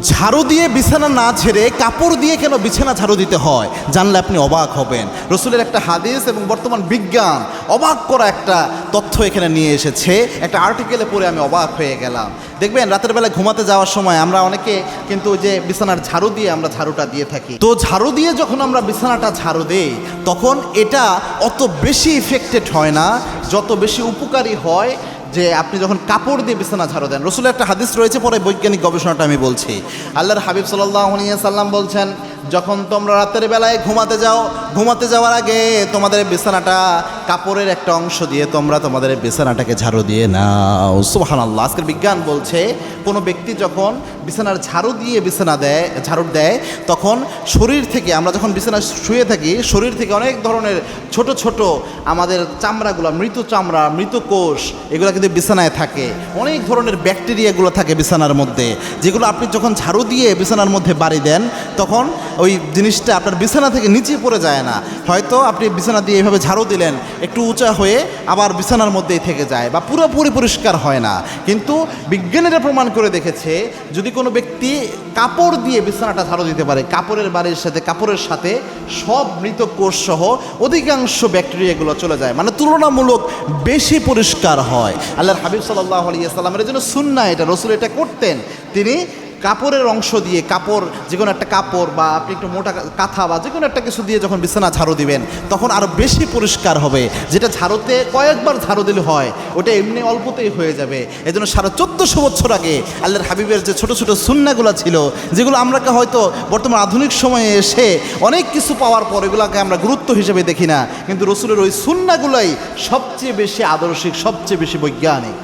ঝাড়ু দিয়ে বিছানা না ঝেড়ে কাপড় দিয়ে কেন বিছানা ঝাড়ু দিতে হয় জানলে আপনি অবাক হবেন। রসুলের একটা হাদিস এবং বর্তমান বিজ্ঞান অবাক করা একটা তথ্য এখানে নিয়ে এসেছে। একটা আর্টিকেলে পড়ে আমি অবাক হয়ে গেলাম। দেখবেন রাতের বেলায় ঘুমাতে যাওয়ার সময় আমরা অনেকে কিন্তু যে বিছানার ঝাড়ু দিয়ে আমরা ঝাড়ুটা দিয়ে থাকি। তো ঝাড়ু দিয়ে যখন আমরা বিছানাটা ঝাড়ু দেই তখন এটা অত বেশি ইফেক্টেড হয় না যত বেশি উপকারী হয় যে আপনি যখন কাপড় দিয়ে বিছানা ঝাড়ু দেন। রসুলের একটা হাদিস রয়েছে, পরে বৈজ্ঞানিক গবেষণাটা আমি বলছি। আল্লাহর হাবিব সাল্লাল্লাহু আলাইহি সাল্লাম বলছেন, যখন তোমরা রাতের বেলায় ঘুমাতে যাওয়ার আগে তোমাদের বিছানাটা কাপড়ের একটা অংশ দিয়ে তোমরা তোমাদের বিছানাটাকে ঝাড়ু দিয়ে নাও। সুবহানাল্লাহ। আজকের বিজ্ঞান বলছে কোনো ব্যক্তি যখন বিছানার ঝাড়ু দেয় তখন শরীর থেকে, আমরা যখন বিছানায় শুয়ে থাকি শরীর থেকে অনেক ধরনের ছোট ছোট আমাদের চামড়াগুলো, মৃত চামড়া, মৃত কোষ, এগুলো কিন্তু বিছানায় থাকে। অনেক ধরনের ব্যাকটেরিয়াগুলো থাকে বিছানার মধ্যে, যেগুলো আপনি যখন ঝাড়ু দিয়ে বিছানার মধ্যে বাড়ি দেন তখন ওই জিনিসটা আপনার বিছানা থেকে নিচে পড়ে যায় না। হয়তো আপনি বিছানা দিয়ে এভাবে ঝাড়ু দিলেন, একটু উঁচা হয়ে আবার বিছানার মধ্যেই থেকে যায় বা পুরোপুরি পরিষ্কার হয় না। কিন্তু বিজ্ঞানীরা প্রমাণ করে দেখেছে যদি কোনো ব্যক্তি কাপড় দিয়ে বিছানাটা ঝাড়ু দিতে পারে, কাপড়ের সাথে সব মৃত কোষ সহ অধিকাংশ ব্যাকটেরিয়াগুলো চলে যায়, মানে তুলনামূলক বেশি পরিষ্কার হয়। আল্লাহর হাবিব সাল্লাল্লাহু আলাইহি সাল্লামের জন্য সুন্নাহ এটা, রসুল এটা করতেন। তিনি কাপড়ের অংশ দিয়ে, কাপড় যে কোনো একটা কাপড় বা আপনি একটু মোটা কাঁথা বা যে কোনো একটা কিছু দিয়ে যখন বিছানা ঝাড়ু দিবেন তখন আরও বেশি পরিষ্কার হবে। যেটা ঝাড়ুতে কয়েকবার ঝাড়ু দিলে হয় ওটা এমনি অল্পতেই হয়ে যাবে। এই জন্য 1450 বছর আগে আল্লাহর হাবিবের যে ছোটো ছোটো সুন্নাহগুলো ছিল, যেগুলো আমরা হয়তো বর্তমান আধুনিক সময়ে এসে অনেক কিছু পাওয়ার পর এগুলোকে আমরা গুরুত্ব হিসেবে দেখি না, কিন্তু রসুলের ওই সুন্নাহগুলোই সবচেয়ে বেশি আদর্শিক, সবচেয়ে বেশি বৈজ্ঞানিক।